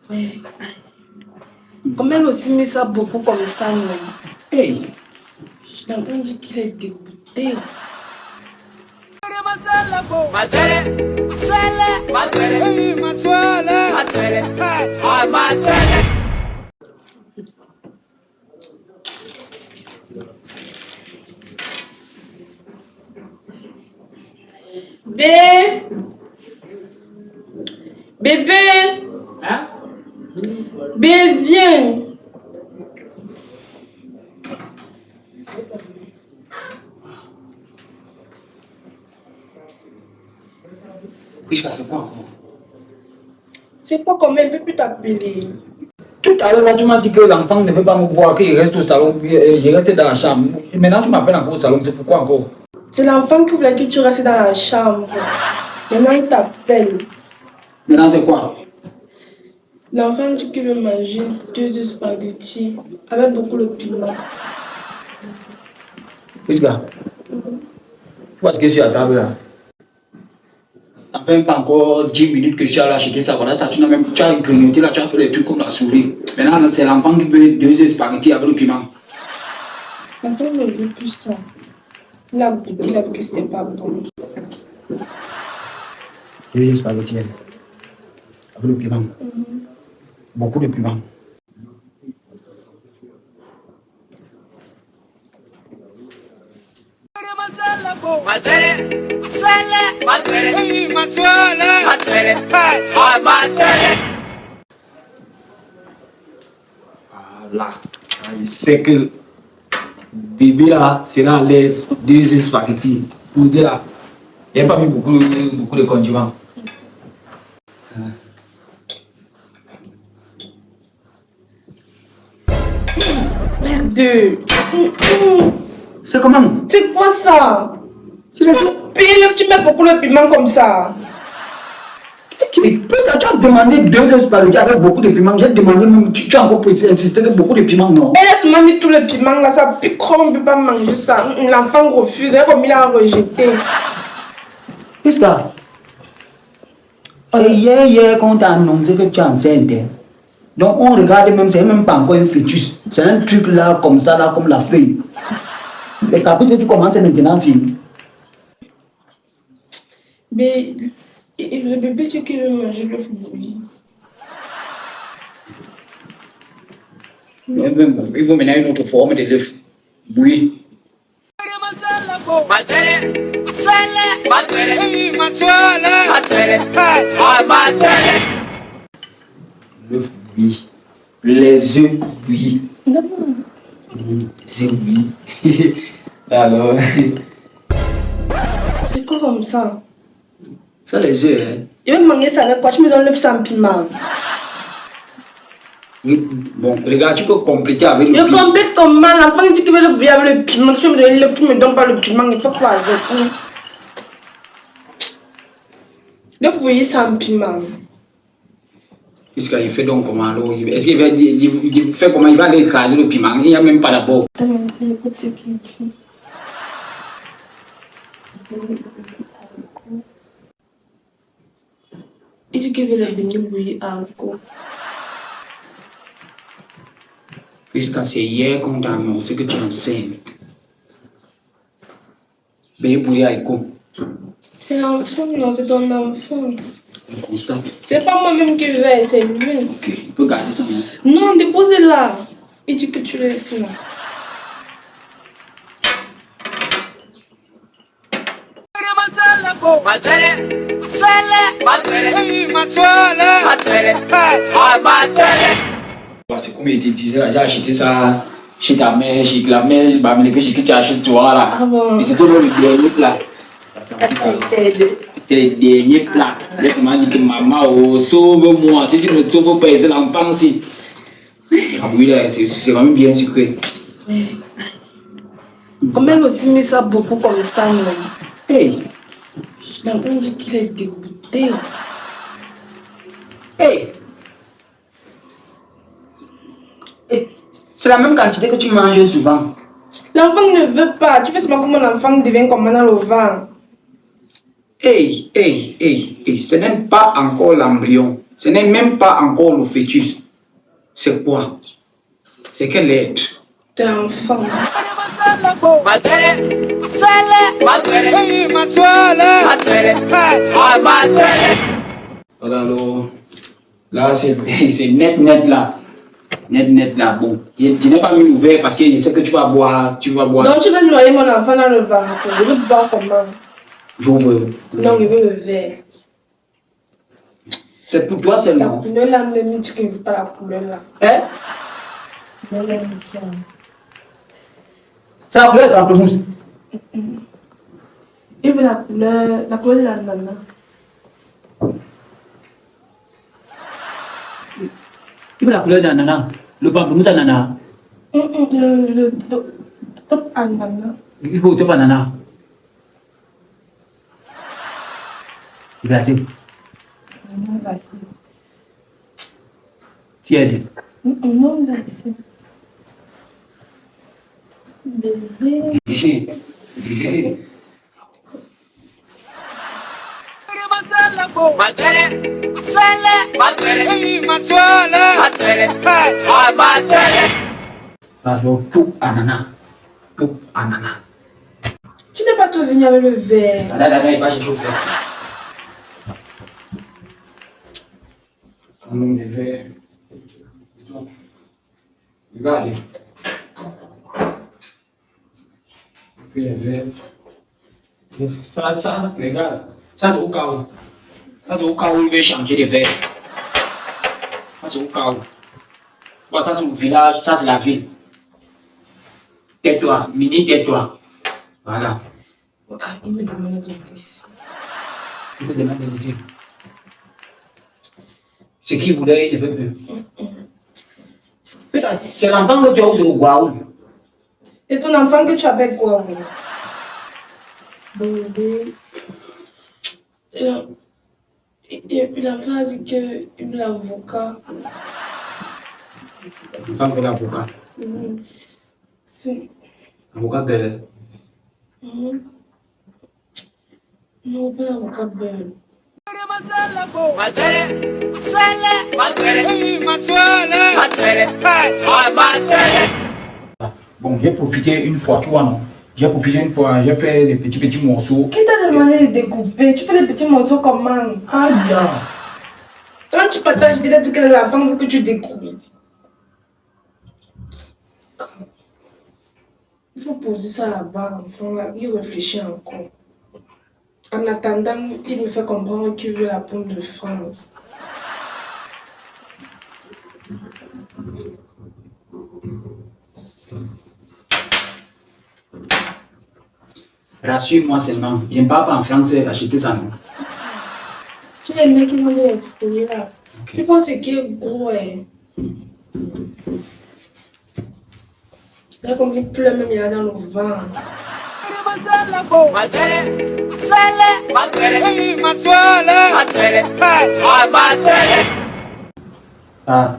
Ouais. Comment elle aussi met ça beaucoup comme ça, non? Hey! L'enfant dit qu'il est dégoûté. Bébé, Hein? bébé, viens. Prisca, c'est quoi encore? C'est quoi comment elle peut plus t'appeler? Tout à l'heure, là, tu m'as dit que l'enfant ne veut pas me voir, qu'il reste au salon. Je reste dans la chambre. Maintenant, tu m'appelles encore au salon. C'est pourquoi encore? C'est l'enfant qui voulait que tu restes dans la chambre. Maintenant, il t'appelle. Maintenant, c'est quoi? L'enfant dit qu'il veut manger 2 spaghettis avec beaucoup de piment. Prisca, pourquoi est-ce que je suis à table là? Ça fait pas encore 10 minutes que je suis allé acheter ça. Voilà, ça, tu as grignoté là, tu as fait des trucs comme la souris. Maintenant, c'est l'enfant qui veut 2 spaghettis avec le piment. L'enfant ne veut plus ça. Il a goûté, il a vu que c'était pas bon. 2 spaghettis avec le piment. Beaucoup de piment. Voilà. Il sait que bébé là sera à l'aise 2 spaghettis. Pour dire là, il n'y a pas mis beaucoup de condiments. Merde. C'est comment? C'est quoi ça? C'est le Pile, tu mets beaucoup de piment comme ça. Parce que tu as demandé 2 spaghettis avec beaucoup de piment. J'ai demandé même, tu as encore insisté que beaucoup de piment, non? Elle a seulement mis tout le piment là, ça pique, on ne peut pas manger ça. L'enfant refuse, elle comme il a rejeté. Qu'est-ce que c'est hier qu'on t'a annoncé que tu es enceinte. Donc on regarde même, c'est même pas encore un fœtus. C'est un truc là, comme ça, là, comme la feuille. Mais quand tu commences maintenant, si. Mais le bébé dit qu'il veut manger le bouilli. Il faut maintenant une autre forme de l'œuf bouilli. L'œuf bouilli. Les œufs bouillis. C'est bouilli. Alors. C'est quoi comme ça? Ça, les œufs, hein? Il veut manger ça avec quoi? Tu me donnes l'œuf sans piment. Oui, bon, regarde, tu peux compléter avec le Je piment. complète comment? L'enfant dit qu'il veut le bouillir avec le piment. Tu me donnes l'œuf, tu me donnes pas le piment. Il faut quoi avec? L'œuf bouilli sans piment. Puisqu'il fait donc comment alors? Est-ce qu'il va il fait comment? Il va aller écraser le piment. Il n'y a même pas d'abord. Écoute ce qu'il dit. Il dit qu'il veut le béni bouilli à haricot. Puisque c'est hier qu'on t'a annoncé que tu es enceinte. Mais bouilli à écho. C'est l'enfant, non, c'est ton enfant. On constate. C'est pas moi-même qui vais, c'est lui. Ok, il peut garder ça. Hein? Non, dépose-le là. Il dit que tu le laisses là. C'est comme il te disait là, j'ai acheté ça chez ta mère, chez la mère, que tu achètes toi là. Ah bon? Et c'est tout le dernier plat. C'était le dernier plat. Je m'a dit que maman, oh, sauve-moi. Si tu ne me sauves pas, c'est l'enfant si. Ah oui, là, c'est quand même bien sucré. Comment elle aussi met ça beaucoup comme ça, non? Hey! L'enfant dit qu'il est dégoûté. Hey! C'est la même quantité que tu manges souvent. L'enfant ne veut pas. Tu fais seulement comment l'enfant devient comme dans le vent. Hey, ce n'est pas encore l'embryon. Ce n'est même pas encore le fœtus. C'est quoi? C'est quel être? T'es enfant. Alors, là, c'est net là. Net là. Bon, tu n'es pas mis ouvert parce que je sais que tu vas boire. Donc tu veux noyer mon enfant dans le ventre. Je veux boire comment? J'ouvre. Non, je veux le verre. C'est pour toi La seulement. couleur là, me dit que je ne veux pas la couleur là. Hein? C'est la couleur de pamplemousse. Il veut la couleur de l'ananas. Il veut la couleur d'ananas. Le pamplemousse ananas. Le top ananas. Il faut le top ananas. Il est assez. Non, là, Tiède. non, là, bébé. Ça donc tout ananas. Tout ananas. Tu n'es pas tout venu avec le verre. Là, il va chercher au verre. Le verre. Regarde. Puis le verre. Ça, regarde. Ça, c'est au cas où. Ça, c'est au cas où il veut changer de verre. Ça, c'est au cas où. Bon, ça, c'est le village, ça, c'est la ville. Tais-toi, Mini, tais-toi. Voilà. Ah, il me demande de ici. Il te demande de dire. Ce qu'il voulait, il ne veut plus. C'est l'enfant que tu as au Guaou. Et ton enfant que tu appelles quoi, oui? Bébé. Et puis l'enfant a dit qu'il veut l'avocat. L'enfant veut l'avocat. C'est... Avocat de... Non, pas l'avocat beurre. Bon, j'ai profité une fois, tu vois, non? J'ai profité une fois, j'ai fait des petits morceaux. Qui t'a demandé de découper? Tu fais des petits morceaux comment? Ah, bien. Quand tu partages, tu dis que l'enfant veut que tu découpes. Il faut poser ça là-bas, l'enfant là, il réfléchit encore. En attendant, il me fait comprendre qu'il veut la pomme de France. Rassure-moi seulement, il n'y a pas en français acheter ça, non? Tu les mecs qui vont les fouiller là. Okay. Tu penses qu'il est gros, hein? Là, comme il pleut, même il y a dans le vent. Ah,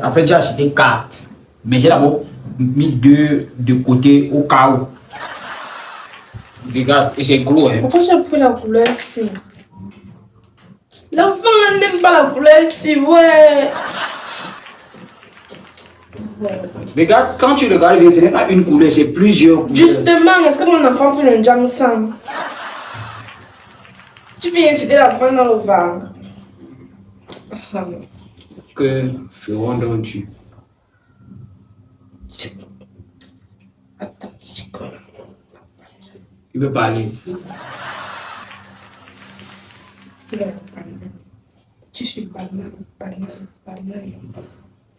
en fait, j'ai acheté 4. Mais j'ai d'abord mis 2 de côté au cas où. Regarde, et c'est gros, hein. Pourquoi tu as pris la couleur ici? L'enfant là n'aime pas la couleur ici, ouais. Regarde, quand tu regardes bien, ce n'est pas une couleur, c'est plusieurs couleurs. Justement, est-ce que mon enfant fait le jam sang? Tu viens insulter l'enfant dans le ventre. Que ferons donc-tu? C'est bon. Attends, je connais. Il veut parler. Est-ce qu'il va parler? Je suis banane.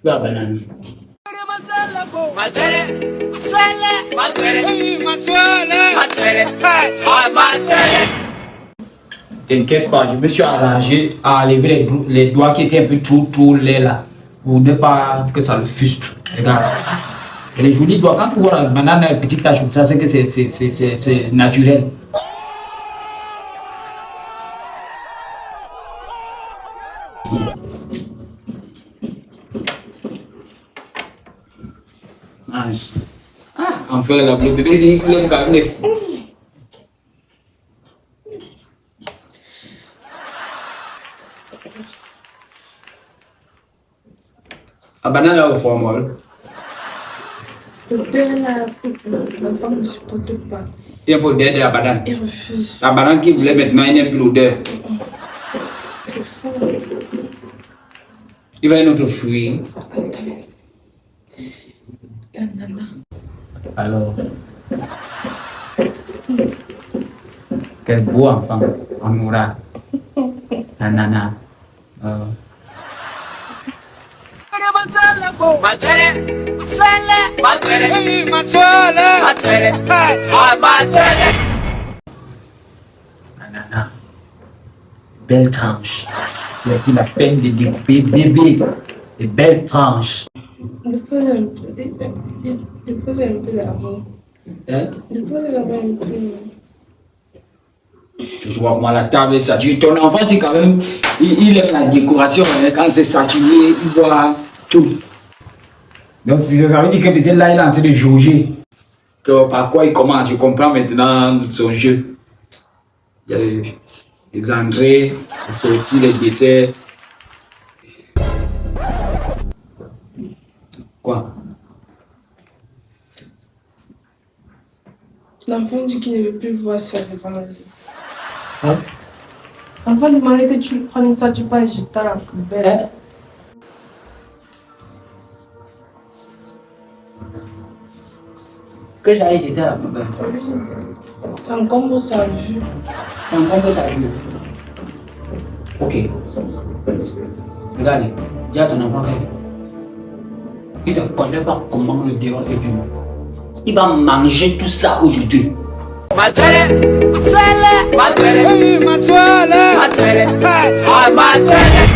Tu vas banane. T'inquiète pas, je me suis arrangé à enlever les doigts qui étaient un peu trop laids là, pour ne pas que ça le frustre. Regarde. Et les jolis doigts, quand tu vois la banane, une petite tache comme ça, c'est que c'est naturel. Enfin, là, le bébé, il aime quand même les fous. La banane est au formol. L'odeur là, l'enfant ne supporte pas. Il y a pas d'odeur de la banane. Il refuse. La banane qu'il voulait maintenant, il n'aime plus l'odeur. C'est fou. Il va y avoir un autre fruit. Attends. L'ananas. Alors. Quel beau enfant. On aura. L'ananas. Ananas. Belle tranche. Tu as pris la peine de découper bébé. Des belles tranches. Dépose un peu. Dépose un peu là-bas. Hein? Dépose là-bas un peu. Tu vois comment la table est saturée. Ton enfant, c'est quand même. Il aime la décoration. Hein. Quand c'est saturé, il voit tout. Donc, ça veut dire que peut-être là, il est en train de jauger. Par quoi il commence? Je comprends maintenant son jeu. Il y a les entrées, les sorties, les desserts. Quoi? L'enfant dit qu'il ne veut plus voir ça devant lui. Hein? L'enfant demandait que tu prennes ça, tu peux jeter à la poubelle. Hein? Que j'allais jeter à la poubelle. Ça encombre sa vue. Ça encombre sa vue. Ok. Regardez, dis à ton enfant qu'il ne connaît pas comment le dehors est dur. Il va manger tout ça aujourd'hui. Ma toilette, ma toilette, ma toilette, ma toilette, ma toilette, ma toilette.